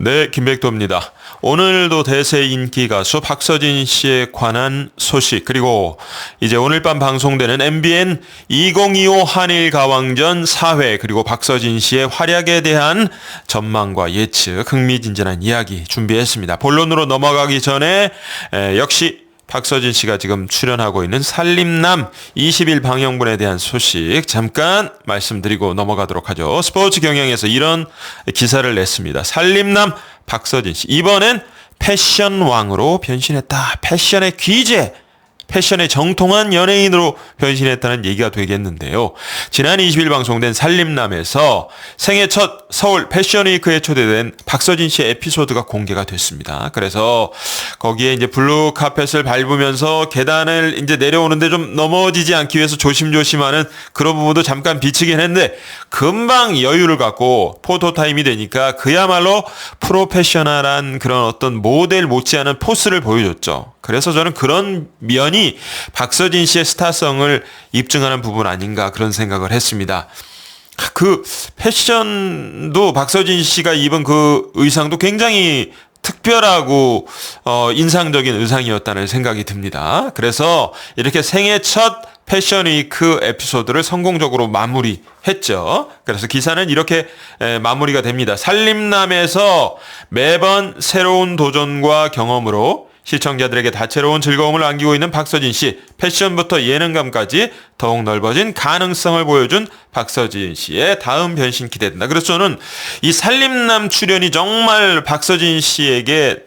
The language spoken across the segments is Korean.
네, 김백도입니다. 오늘도 대세 인기 가수 박서진 씨에 관한 소식, 그리고 이제 오늘 밤 방송되는 MBN 2025 한일 가왕전 4회, 그리고 박서진 씨의 활약에 대한 전망과 예측, 흥미진진한 이야기 준비했습니다. 본론으로 넘어가기 전에 역시 박서진 씨가 지금 출연하고 있는 살림남 20일 방영분에 대한 소식 잠깐 말씀드리고 넘어가도록 하죠. 스포츠 경향에서 이런 기사를 냈습니다. 살림남 박서진 씨, 이번엔 패션 왕으로 변신했다. 패션의 귀재, 패션에 정통한 연예인으로 변신했다는 얘기가 되겠는데요. 지난 20일 방송된 살림남에서 생애 첫 서울 패션위크에 초대된 박서진 씨의 에피소드가 공개가 됐습니다. 그래서 거기에 이제 블루 카펫을 밟으면서 계단을 이제 내려오는데 좀 넘어지지 않기 위해서 조심조심하는 그런 부분도 잠깐 비치긴 했는데 금방 여유를 갖고 포토타임이 되니까 그야말로 프로페셔널한 그런 어떤 모델 못지않은 포스를 보여줬죠. 그래서 저는 그런 면이 박서진 씨의 스타성을 입증하는 부분 아닌가 그런 생각을 했습니다. 그 패션도 박서진 씨가 입은 그 의상도 굉장히 특별하고 인상적인 의상이었다는 생각이 듭니다. 그래서 이렇게 생애 첫 패션위크 에피소드를 성공적으로 마무리했죠. 그래서 기사는 이렇게 마무리가 됩니다. 살림남에서 매번 새로운 도전과 경험으로 시청자들에게 다채로운 즐거움을 안기고 있는 박서진 씨, 패션부터 예능감까지 더욱 넓어진 가능성을 보여준 박서진 씨의 다음 변신 기대된다. 그래서 저는 이 살림남 출연이 정말 박서진 씨에게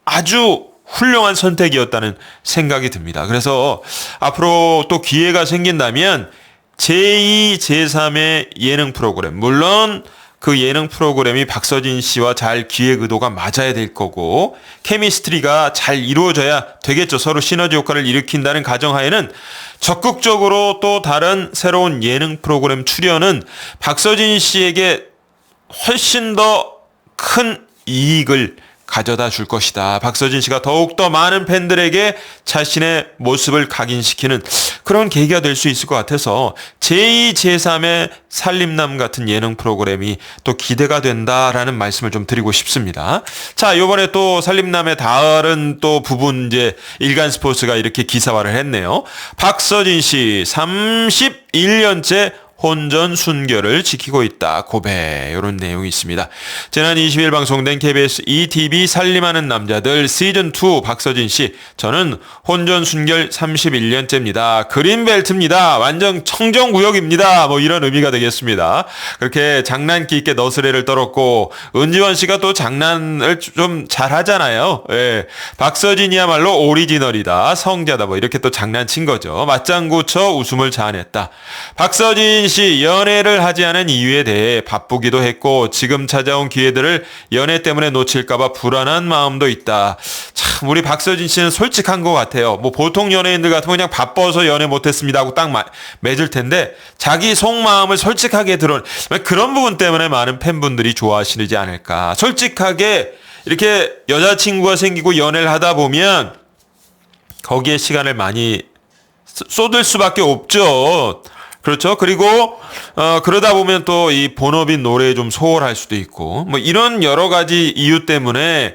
아주 훌륭한 선택이었다는 생각이 듭니다. 그래서 앞으로 또 기회가 생긴다면 제2, 제3의 예능 프로그램, 물론 그 예능 프로그램이 박서진 씨와 잘 기획 의도가 맞아야 될 거고 케미스트리가 잘 이루어져야 되겠죠. 서로 시너지 효과를 일으킨다는 가정하에는 적극적으로 또 다른 새로운 예능 프로그램 출연은 박서진 씨에게 훨씬 더 큰 이익을 가져다 줄 것이다. 박서진 씨가 더욱더 많은 팬들에게 자신의 모습을 각인시키는 그런 계기가 될 수 있을 것 같아서 제2, 제3의 살림남 같은 예능 프로그램이 또 기대가 된다라는 말씀을 좀 드리고 싶습니다. 자, 요번에 또 살림남의 다른 또 부분 이제 일간스포츠가 이렇게 기사화를 했네요. 박서진 씨 31년째 혼전 순결을 지키고 있다. 고백. 이런 내용이 있습니다. 지난 20일 방송된 KBS ETV 살림하는 남자들 시즌2 박서진 씨. 저는 혼전 순결 31년째입니다. 그린벨트입니다. 완전 청정구역입니다. 뭐 이런 의미가 되겠습니다. 그렇게 장난기 있게 너스레를 떨었고 은지원 씨가 또 장난을 좀 잘하잖아요. 예. 박서진이야말로 오리지널이다. 성자다. 뭐 이렇게 또 장난친 거죠. 맞장구 쳐 웃음을 자아냈다. 박서진 씨 연애를 하지 않은 이유에 대해 바쁘기도 했고 지금 찾아온 기회들을 연애 때문에 놓칠까봐 불안한 마음도 있다. 참 우리 박서진 씨는 솔직한 것 같아요. 뭐 보통 연예인들 같으면 그냥 바빠서 연애 못했습니다 하고 딱 맺을 텐데 자기 속마음을 솔직하게 드러내 그런 부분 때문에 많은 팬분들이 좋아하시지 않을까. 솔직하게 이렇게 여자친구가 생기고 연애를 하다 보면 거기에 시간을 많이 쏟을 수밖에 없죠. 그렇죠. 그리고 그러다 보면 또 이 본업인 노래에 좀 소홀할 수도 있고 뭐 이런 여러 가지 이유 때문에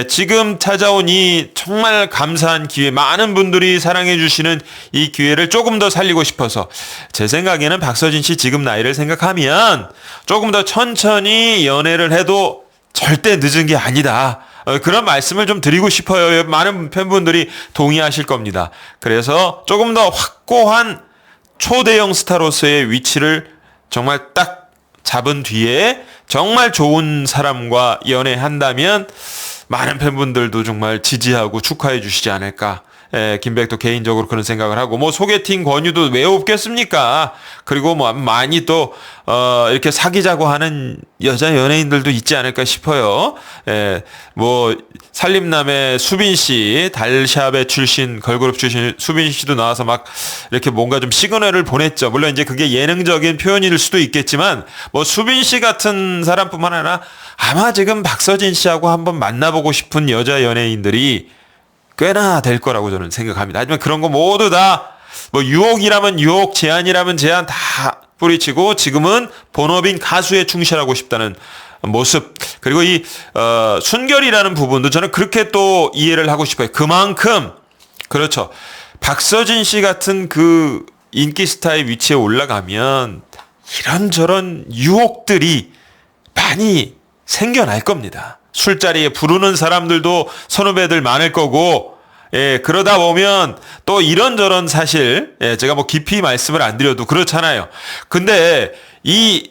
지금 찾아온 이 정말 감사한 기회, 많은 분들이 사랑해 주시는 이 기회를 조금 더 살리고 싶어서 제 생각에는 박서진 씨 지금 나이를 생각하면 조금 더 천천히 연애를 해도 절대 늦은 게 아니다. 그런 말씀을 좀 드리고 싶어요. 많은 팬분들이 동의하실 겁니다. 그래서 조금 더 확고한 초대형 스타로서의 위치를 정말 딱 잡은 뒤에 정말 좋은 사람과 연애한다면 많은 팬분들도 정말 지지하고 축하해 주시지 않을까. 김백도 개인적으로 그런 생각을 하고 뭐 소개팅 권유도 왜 없겠습니까? 그리고 뭐 많이 또 이렇게 사귀자고 하는 여자 연예인들도 있지 않을까 싶어요. 뭐 살림남의 수빈 씨, 달샵의 출신 걸그룹 출신 수빈 씨도 나와서 막 이렇게 뭔가 좀 시그널을 보냈죠. 물론 이제 그게 예능적인 표현일 수도 있겠지만 뭐 수빈 씨 같은 사람뿐만 아니라 아마 지금 박서진 씨하고 한번 만나보고 싶은 여자 연예인들이 꽤나 될 거라고 저는 생각합니다. 하지만 그런 거 모두 다 뭐 유혹이라면 유혹, 제안이라면 제안 다 뿌리치고 지금은 본업인 가수에 충실하고 싶다는 모습, 그리고 이 순결이라는 부분도 저는 그렇게 또 이해를 하고 싶어요. 그만큼 그렇죠. 박서진 씨 같은 그 인기 스타의 위치에 올라가면 이런저런 유혹들이 많이 생겨날 겁니다. 술자리에 부르는 사람들도 선후배들 많을 거고, 예, 그러다 보면 또 이런저런 사실, 예, 제가 뭐 깊이 말씀을 안 드려도 그렇잖아요. 근데 이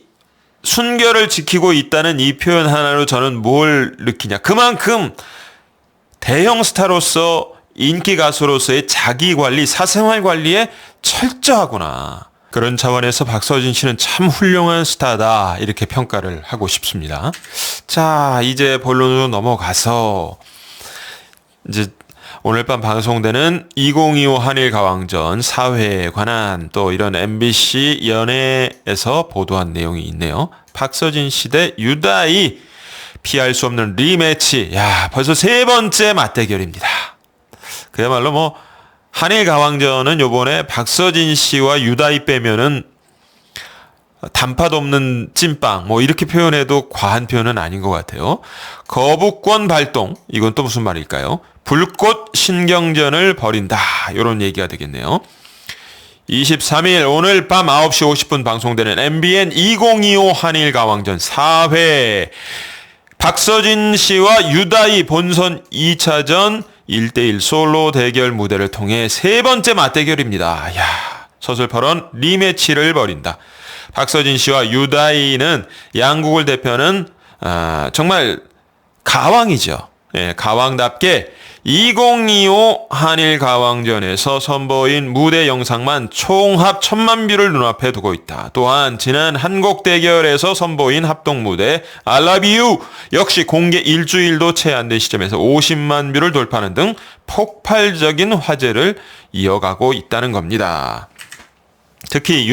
순결을 지키고 있다는 이 표현 하나로 저는 뭘 느끼냐. 그만큼 대형 스타로서 인기 가수로서의 자기 관리, 사생활 관리에 철저하구나. 그런 차원에서 박서진 씨는 참 훌륭한 스타다. 이렇게 평가를 하고 싶습니다. 자, 이제 본론으로 넘어가서 이제 오늘 밤 방송되는 2025 한일 가왕전 4회에 관한 또 이런 MBC 연예에서 보도한 내용이 있네요. 박서진 씨 대 유다희 피할 수 없는 리매치. 야, 벌써 세 번째 맞대결입니다. 그야말로 뭐 한일 가왕전은 요번에 박서진 씨와 유다희 빼면은 단팥 없는 찐빵 뭐 이렇게 표현해도 과한 표현은 아닌 것 같아요. 거부권 발동, 이건 또 무슨 말일까요? 불꽃 신경전을 벌인다, 이런 얘기가 되겠네요. 23일 오늘 밤 9시 50분 방송되는 MBN 2025 한일 가왕전 4회, 박서진 씨와 유다희 본선 2차전 1대1 솔로 대결 무대를 통해 세 번째 맞대결입니다. 야, 서슬퍼런 리매치를 벌인다. 박서진 씨와 유다희는 양국을 대표하는 정말 가왕이죠. 예, 가왕답게 2025 한일 가왕전에서 선보인 무대 영상만 총합 1000만 뷰를 눈앞에 두고 있다. 또한 지난 한국 대결에서 선보인 합동 무대 I Love You 역시 공개 일주일도 채 안 된 시점에서 50만 뷰를 돌파하는 등 폭발적인 화제를 이어가고 있다는 겁니다. 특히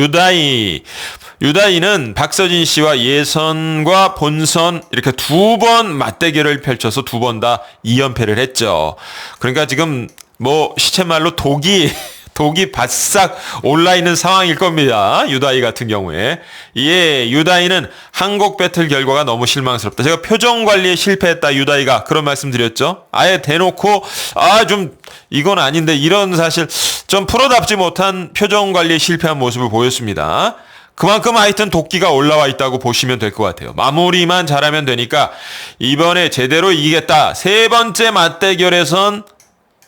유다희는 박서진 씨와 예선과 본선 이렇게 두 번 맞대결을 펼쳐서 두 번 다 2연패를 했죠. 그러니까 지금 뭐 시쳇말로 독이 바싹 올라있는 상황일 겁니다. 유다희 같은 경우에. 예, 유다희는 한국 배틀 결과가 너무 실망스럽다. 제가 표정 관리에 실패했다, 유다희가. 그런 말씀 드렸죠. 아예 대놓고, 좀, 이건 아닌데, 이런 사실, 좀 프로답지 못한 표정 관리에 실패한 모습을 보였습니다. 그만큼 하여튼 도끼가 올라와 있다고 보시면 될 것 같아요. 마무리만 잘하면 되니까, 이번에 제대로 이기겠다. 세 번째 맞대결에선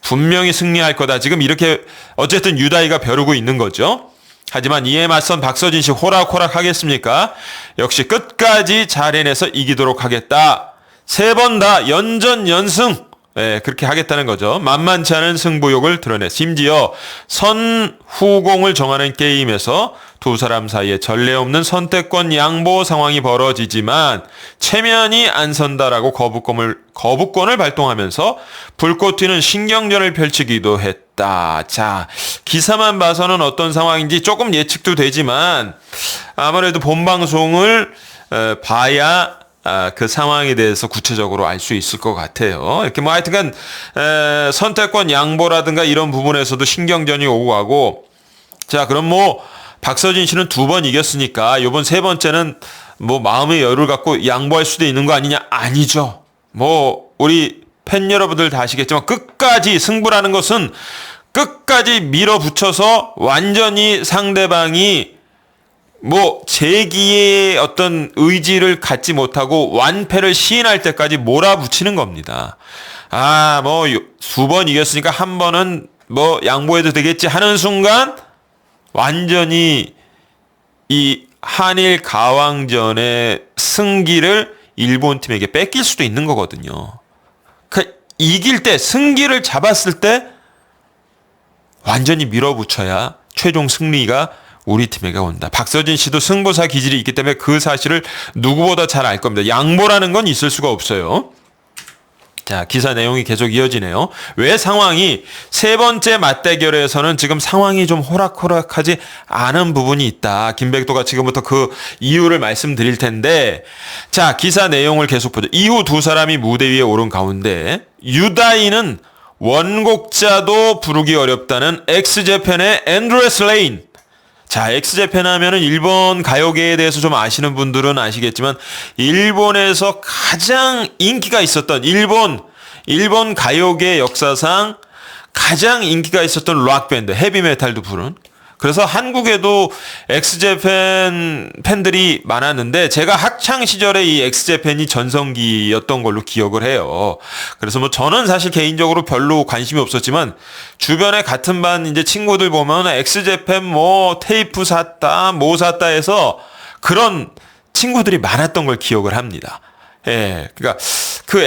분명히 승리할 거다. 지금 이렇게 어쨌든 유다희가 벼르고 있는 거죠. 하지만 이에 맞선 박서진 씨 호락호락 하겠습니까? 역시 끝까지 잘 해내서 이기도록 하겠다. 세 번 다 연전연승. 네, 그렇게 하겠다는 거죠. 만만치 않은 승부욕을 드러내. 심지어 선후공을 정하는 게임에서 두 사람 사이에 전례 없는 선택권 양보 상황이 벌어지지만 체면이 안 선다라고 거부권을 발동하면서 불꽃 튀는 신경전을 펼치기도 했다. 자, 기사만 봐서는 어떤 상황인지 조금 예측도 되지만 아무래도 본방송을 봐야 그 상황에 대해서 구체적으로 알 수 있을 것 같아요. 이렇게 뭐 하여튼간 선택권 양보라든가 이런 부분에서도 신경전이 오고 가고, 자, 그럼 뭐 박서진 씨는 두 번 이겼으니까 이번 세 번째는 뭐 마음의 여유를 갖고 양보할 수도 있는 거 아니냐? 아니죠. 뭐 우리 팬 여러분들 다 아시겠지만 끝까지 승부라는 것은 끝까지 밀어붙여서 완전히 상대방이 뭐 재기의 어떤 의지를 갖지 못하고 완패를 시인할 때까지 몰아붙이는 겁니다. 뭐 두 번 이겼으니까 한 번은 뭐 양보해도 되겠지 하는 순간 완전히 이 한일 가왕전의 승기를 일본 팀에게 뺏길 수도 있는 거거든요. 이길 때, 승기를 잡았을 때 완전히 밀어붙여야 최종 승리가 우리 팀에게 온다. 박서진 씨도 승부사 기질이 있기 때문에 그 사실을 누구보다 잘 알 겁니다. 양보라는 건 있을 수가 없어요. 자, 기사 내용이 계속 이어지네요. 왜 상황이 세 번째 맞대결에서는 지금 상황이 좀 호락호락하지 않은 부분이 있다. 김백도가 지금부터 그 이유를 말씀드릴 텐데, 자, 기사 내용을 계속 보죠. 이후 두 사람이 무대 위에 오른 가운데 유다희는 원곡자도 부르기 어렵다는 엑스제팬의 앤드레 슬레인. 자, 엑스제팬 하면은 일본 가요계에 대해서 좀 아시는 분들은 아시겠지만 일본에서 가장 인기가 있었던 일본 가요계 역사상 가장 인기가 있었던 락 밴드, 헤비메탈도 부른. 그래서 한국에도 엑스제팬 팬들이 많았는데 제가 학창 시절에 이 엑스제팬이 전성기였던 걸로 기억을 해요. 그래서 뭐 저는 사실 개인적으로 별로 관심이 없었지만 주변에 같은 반 이제 친구들 보면 엑스제팬 뭐 테이프 샀다, 뭐 샀다 해서 그런 친구들이 많았던 걸 기억을 합니다. 예. 그러니까 그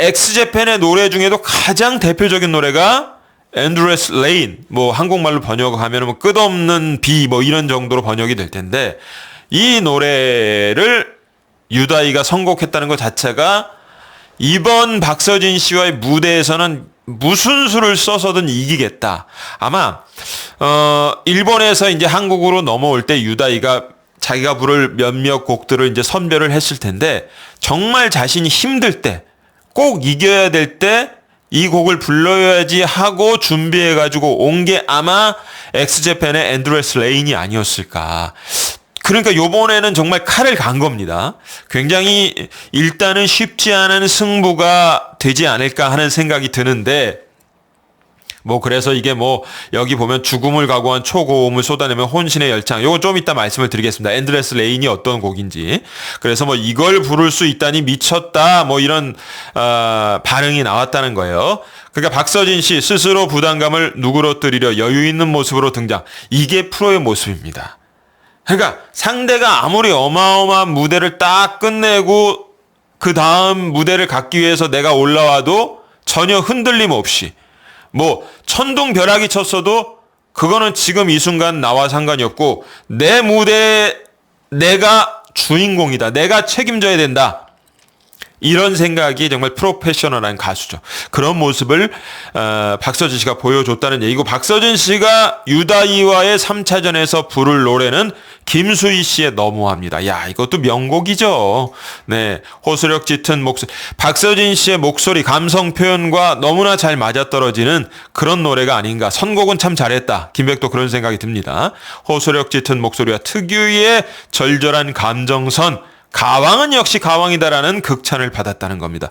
엑스제팬의 노래 중에도 가장 대표적인 노래가 Endless Rain, 뭐 한국말로 번역하면 뭐 끝없는 비 뭐 이런 정도로 번역이 될 텐데 이 노래를 유다이가 선곡했다는 것 자체가 이번 박서진 씨와의 무대에서는 무슨 수를 써서든 이기겠다. 아마 일본에서 이제 한국으로 넘어올 때 유다이가 자기가 부를 몇몇 곡들을 이제 선별을 했을 텐데 정말 자신이 힘들 때 꼭 이겨야 될 때 이 곡을 불러야지 하고 준비해가지고 온 게 아마 엑스제팬의 Endless Rain이 아니었을까. 그러니까 요번에는 정말 칼을 간 겁니다. 굉장히 일단은 쉽지 않은 승부가 되지 않을까 하는 생각이 드는데 뭐 그래서 이게 뭐 여기 보면 죽음을 각오한 초고음을 쏟아내면 혼신의 열창 요건 좀 이따 말씀을 드리겠습니다. 엔드레스 레인이 어떤 곡인지. 그래서 뭐 이걸 부를 수 있다니 미쳤다 뭐 이런 반응이 나왔다는 거예요. 그러니까 박서진 씨 스스로 부담감을 누그러뜨리려 여유 있는 모습으로 등장. 이게 프로의 모습입니다. 그러니까 상대가 아무리 어마어마한 무대를 딱 끝내고 그 다음 무대를 갖기 위해서 내가 올라와도 전혀 흔들림 없이 뭐 천둥벼락이 쳤어도 그거는 지금 이 순간 나와 상관이 없고 내 무대에 내가 주인공이다. 내가 책임져야 된다. 이런 생각이 정말 프로페셔널한 가수죠. 그런 모습을 박서진 씨가 보여줬다는 얘기고 박서진 씨가 유다이와의 3차전에서 부를 노래는 김수희 씨의 너무합니다. 야, 이것도 명곡이죠. 네, 호소력 짙은 목소리. 박서진 씨의 목소리, 감성 표현과 너무나 잘 맞아떨어지는 그런 노래가 아닌가. 선곡은 참 잘했다. 김백도 그런 생각이 듭니다. 호소력 짙은 목소리와 특유의 절절한 감정선. 가왕은 역시 가왕이다라는 극찬을 받았다는 겁니다.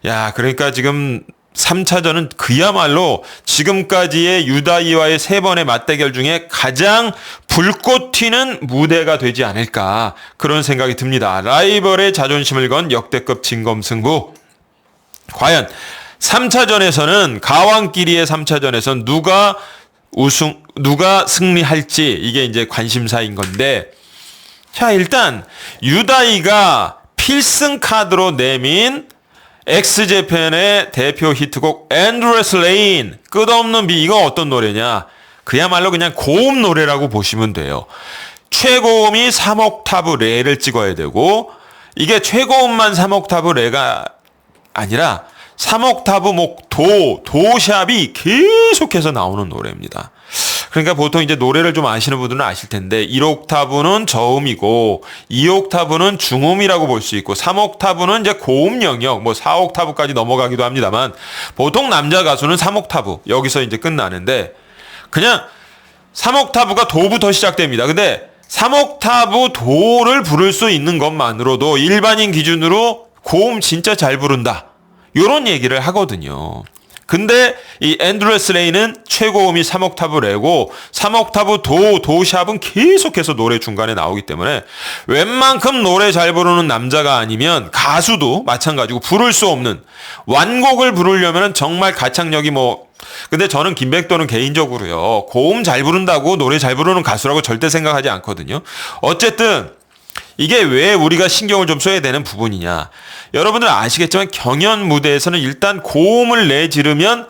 야, 그러니까 지금 3차전은 그야말로 지금까지의 유다이와의 3번의 맞대결 중에 가장 불꽃 튀는 무대가 되지 않을까 그런 생각이 듭니다. 라이벌의 자존심을 건 역대급 진검승부. 과연 3차전에서는 가왕끼리의 3차전에서는 누가 승리할지 이게 이제 관심사인 건데 자, 일단 유다이가 필승 카드로 내민 엑스제팬의 대표 히트곡 Endless Rain, 끝없는 비. 이거 어떤 노래냐? 그야말로 그냥 고음 노래라고 보시면 돼요. 최고음이 3옥타브 레를 찍어야 되고 이게 최고음만 3옥타브 레가 아니라 3옥타브 목 도샵이 계속해서 나오는 노래입니다. 그러니까 보통 이제 노래를 좀 아시는 분들은 아실 텐데 1옥타브는 저음이고 2옥타브는 중음이라고 볼 수 있고 3옥타브는 이제 고음 영역 뭐 4옥타브까지 넘어가기도 합니다만 보통 남자 가수는 3옥타브 여기서 이제 끝나는데 그냥 3옥타브가 도부터 시작됩니다. 근데 3옥타브 도를 부를 수 있는 것만으로도 일반인 기준으로 고음 진짜 잘 부른다. 요런 얘기를 하거든요. 근데 이 엔드레스 레이는 최고음이 3옥타브 레고 3옥타브 도샵은 계속해서 노래 중간에 나오기 때문에 웬만큼 노래 잘 부르는 남자가 아니면 가수도 마찬가지고 부를 수 없는 완곡을 부르려면 정말 가창력이 뭐 근데 저는 김백도는 개인적으로요 고음 잘 부른다고 노래 잘 부르는 가수라고 절대 생각하지 않거든요. 어쨌든 이게 왜 우리가 신경을 좀 써야 되는 부분이냐. 여러분들 아시겠지만 경연 무대에서는 일단 고음을 내지르면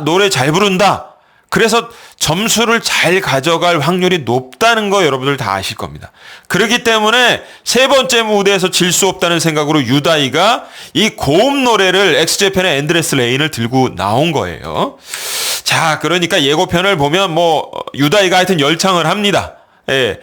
노래 잘 부른다. 그래서 점수를 잘 가져갈 확률이 높다는 거 여러분들 다 아실 겁니다. 그렇기 때문에 세 번째 무대에서 질 수 없다는 생각으로 유다이가 이 고음 노래를 엑스제팬의 엔드레스 레인을 들고 나온 거예요. 자, 그러니까 예고편을 보면 뭐 유다이가 하여튼 열창을 합니다. 예.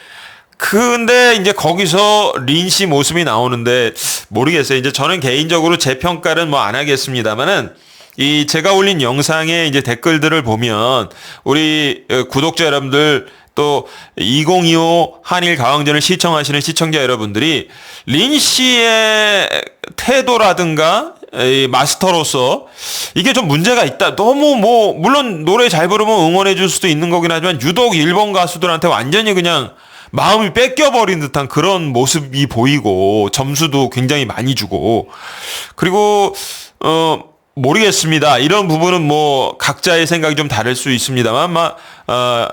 근데 이제 거기서 린 씨 모습이 나오는데 모르겠어요. 이제 저는 개인적으로 제 평가는 뭐 안 하겠습니다만은 이 제가 올린 영상의 이제 댓글들을 보면 우리 구독자 여러분들 또 2025 한일 가왕전을 시청하시는 시청자 여러분들이 린 씨의 태도라든가 이 마스터로서 이게 좀 문제가 있다. 너무 뭐 물론 노래 잘 부르면 응원해 줄 수도 있는 거긴 하지만 유독 일본 가수들한테 완전히 그냥 마음이 뺏겨버린 듯한 그런 모습이 보이고 점수도 굉장히 많이 주고 그리고 모르겠습니다. 이런 부분은 뭐 각자의 생각이 좀 다를 수 있습니다만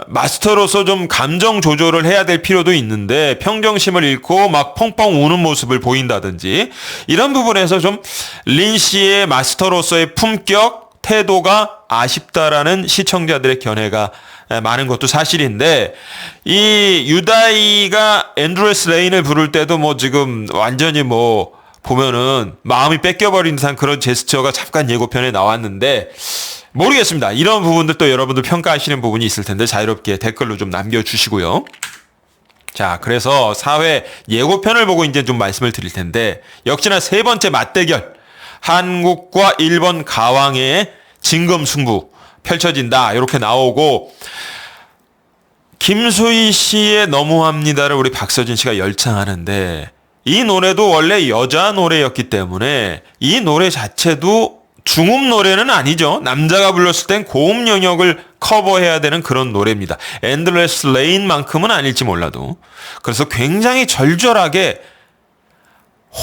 마스터로서 좀 감정 조절을 해야 될 필요도 있는데 평정심을 잃고 막 펑펑 우는 모습을 보인다든지 이런 부분에서 좀 린 씨의 마스터로서의 품격, 태도가 아쉽다라는 시청자들의 견해가 많은 것도 사실인데 이 유다이가 앤드레스 레인을 부를 때도 뭐 지금 완전히 뭐 보면은 마음이 뺏겨버린 듯한 그런 제스처가 잠깐 예고편에 나왔는데 모르겠습니다. 이런 부분들 또 여러분들 평가하시는 부분이 있을 텐데 자유롭게 댓글로 좀 남겨주시고요. 자, 그래서 4회 예고편을 보고 이제 좀 말씀을 드릴 텐데 역시나 세 번째 맞대결 한국과 일본 가왕의 진검승부 펼쳐진다 이렇게 나오고 김수희 씨의 너무합니다를 우리 박서진 씨가 열창하는데 이 노래도 원래 여자 노래였기 때문에 이 노래 자체도 중음 노래는 아니죠. 남자가 불렀을 땐 고음 영역을 커버해야 되는 그런 노래입니다. 엔드레스 레인만큼은 아닐지 몰라도. 그래서 굉장히 절절하게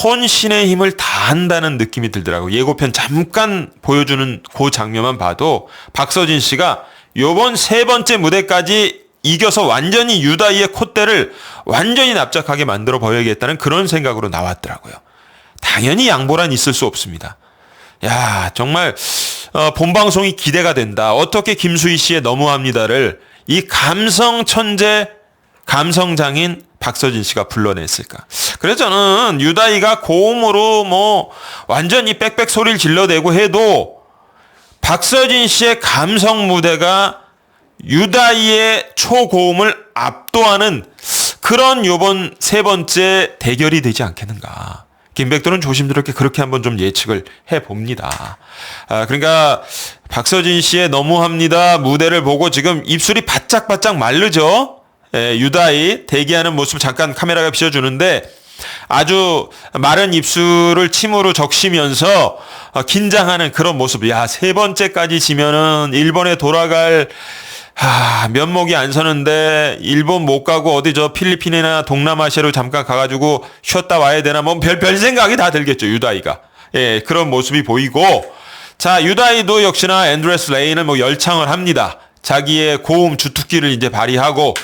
혼신의 힘을 다한다는 느낌이 들더라고요. 예고편 잠깐 보여주는 그 장면만 봐도 박서진 씨가 요번 세 번째 무대까지 이겨서 완전히 유다이의 콧대를 완전히 납작하게 만들어 보여야겠다는 그런 생각으로 나왔더라고요. 당연히 양보란 있을 수 없습니다. 야, 정말 본방송이 기대가 된다. 어떻게 김수희 씨의 너무합니다를 이 감성 천재, 감성 장인 박서진 씨가 불러냈을까. 그래서 저는 유다이가 고음으로 뭐 완전히 빽빽 소리를 질러대고 해도 박서진 씨의 감성 무대가 유다이의 초고음을 압도하는 그런 요번 세 번째 대결이 되지 않겠는가. 김백도는 조심스럽게 그렇게 한번 좀 예측을 해봅니다. 그러니까 박서진 씨의 너무합니다 무대를 보고 지금 입술이 바짝바짝 마르죠. 유다이 대기하는 모습 잠깐 카메라가 비춰주는데 아주 마른 입술을 침으로 적시면서 긴장하는 그런 모습. 야, 세 번째까지 지면은 일본에 돌아갈 면목이 안 서는데 일본 못 가고 어디 저 필리핀이나 동남아시아로 잠깐 가가지고 쉬었다 와야 되나 뭐 별 생각이 다 들겠죠. 유다이가. 예, 그런 모습이 보이고 자, 유다이도 역시나 앤드레스 레인을 뭐 열창을 합니다. 자기의 고음 주특기를 이제 발휘하고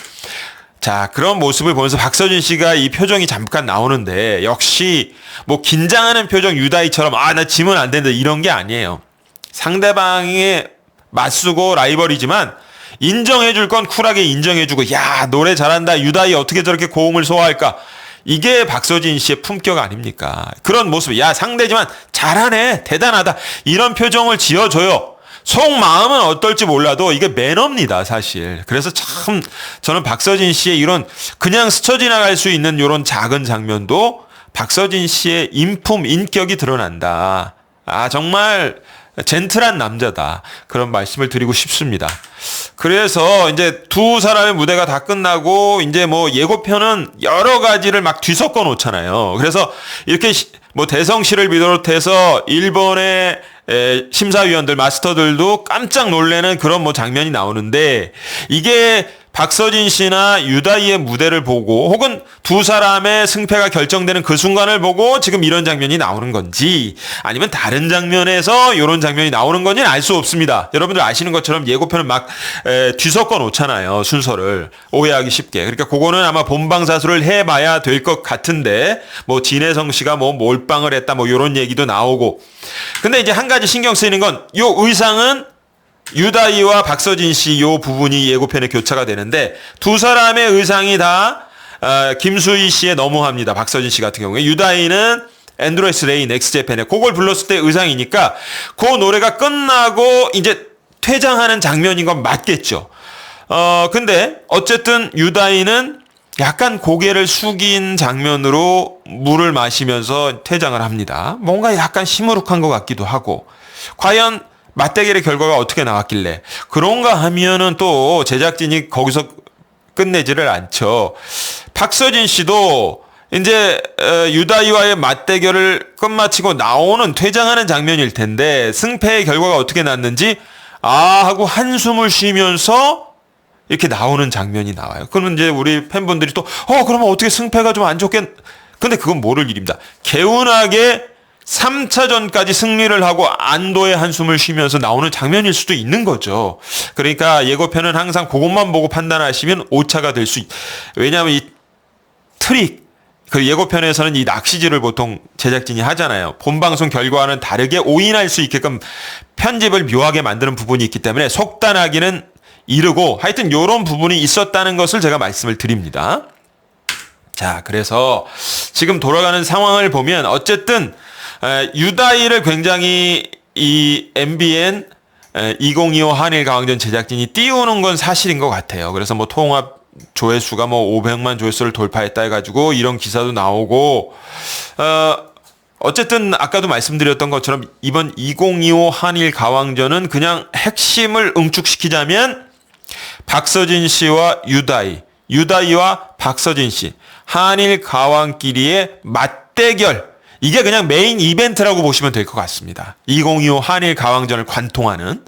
자, 그런 모습을 보면서 박서진 씨가 이 표정이 잠깐 나오는데 역시 뭐 긴장하는 표정 유다이처럼 나 지면 안 된다 이런 게 아니에요. 상대방의 맞수고 라이벌이지만 인정해줄 건 쿨하게 인정해주고 야, 노래 잘한다. 유다이 어떻게 저렇게 고음을 소화할까. 이게 박서진 씨의 품격 아닙니까. 그런 모습. 야, 상대지만 잘하네. 대단하다. 이런 표정을 지어줘요. 속마음은 어떨지 몰라도 이게 매너입니다, 사실. 그래서 참 저는 박서진 씨의 이런 그냥 스쳐 지나갈 수 있는 이런 작은 장면도 박서진 씨의 인품, 인격이 드러난다. 정말 젠틀한 남자다. 그런 말씀을 드리고 싶습니다. 그래서 이제 두 사람의 무대가 다 끝나고 이제 뭐 예고편은 여러 가지를 막 뒤섞어 놓잖아요. 그래서 이렇게 뭐 대성 씨를 비롯해서 일본의 심사위원들, 마스터들도 깜짝 놀라는 그런 뭐 장면이 나오는데 이게 박서진 씨나 유다이의 무대를 보고 혹은 두 사람의 승패가 결정되는 그 순간을 보고 지금 이런 장면이 나오는 건지 아니면 다른 장면에서 이런 장면이 나오는 건지는 알 수 없습니다. 여러분들 아시는 것처럼 예고편을 막 뒤섞어 놓잖아요. 순서를 오해하기 쉽게. 그러니까 그거는 아마 본방사수를 해봐야 될 것 같은데 뭐 진혜성 씨가 뭐 몰빵을 했다 뭐 이런 얘기도 나오고 근데 이제 한 가지 신경 쓰이는 건 요 의상은 유다이와 박서진 씨 요 부분이 예고편에 교차가 되는데 두 사람의 의상이 다 김수희 씨의 너무합니다. 박서진 씨 같은 경우에 유다이는 앤드레스 레인 엑스제팬에 그걸 불렀을 때 의상이니까 그 노래가 끝나고 이제 퇴장하는 장면인 건 맞겠죠. 근데 어쨌든 유다이는 약간 고개를 숙인 장면으로 물을 마시면서 퇴장을 합니다. 뭔가 약간 시무룩한 것 같기도 하고 과연 맞대결의 결과가 어떻게 나왔길래 그런가 하면은 또 제작진이 거기서 끝내지를 않죠. 박서진 씨도 이제 유다이와의 맞대결을 끝마치고 나오는 퇴장하는 장면일 텐데 승패의 결과가 어떻게 났는지 하고 한숨을 쉬면서 이렇게 나오는 장면이 나와요. 그러면 이제 우리 팬분들이 또 그러면 어떻게 승패가 좀 안 좋겠. 근데 그건 모를 일입니다. 개운하게 3차전까지 승리를 하고 안도의 한숨을 쉬면서 나오는 장면일 수도 있는 거죠. 그러니까 예고편은 항상 그것만 보고 판단하시면 오차가 될 수 왜냐하면 이 트릭 그 예고편에서는 이 낚시질을 보통 제작진이 하잖아요. 본방송 결과와는 다르게 오인할 수 있게끔 편집을 묘하게 만드는 부분이 있기 때문에 속단하기는 이르고 하여튼 이런 부분이 있었다는 것을 제가 말씀을 드립니다. 자, 그래서 지금 돌아가는 상황을 보면 어쨌든 유다이를 굉장히 이 MBN 2025 한일 가왕전 제작진이 띄우는 건 사실인 것 같아요. 그래서 뭐 통합 조회수가 뭐 500만 조회수를 돌파했다 해가지고 이런 기사도 나오고 어쨌든 아까도 말씀드렸던 것처럼 이번 2025 한일 가왕전은 그냥 핵심을 응축시키자면 박서진 씨와 유다이와 박서진 씨 한일 가왕끼리의 맞대결 이게 그냥 메인 이벤트라고 보시면 될 것 같습니다. 2025 한일 가왕전을 관통하는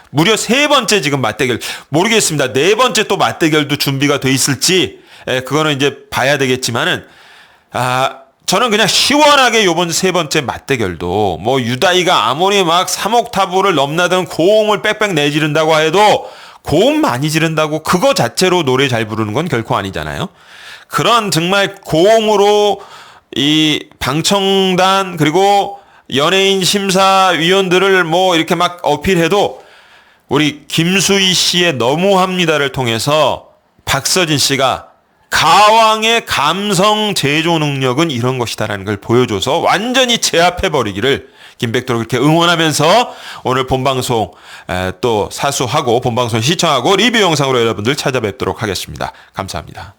무려 3번째 지금 맞대결 모르겠습니다. 4번째 또 맞대결도 준비가 돼 있을지 그거는 이제 봐야 되겠지만은 저는 그냥 시원하게 요번 3번째 맞대결도 뭐 유다이가 아무리 막 3옥타브를 넘나드는 고음을 빽빽 내지른다고 해도 고음 많이 지른다고 그거 자체로 노래 잘 부르는 건 결코 아니잖아요. 그런 정말 고음으로 이 방청단 그리고 연예인 심사위원들을 뭐 이렇게 막 어필해도 우리 김수희 씨의 너무합니다를 통해서 박서진 씨가 가왕의 감성 제조 능력은 이런 것이다라는 걸 보여줘서 완전히 제압해버리기를 김백도를 그렇게 응원하면서 오늘 본방송 또 사수하고 본방송 시청하고 리뷰 영상으로 여러분들 찾아뵙도록 하겠습니다. 감사합니다.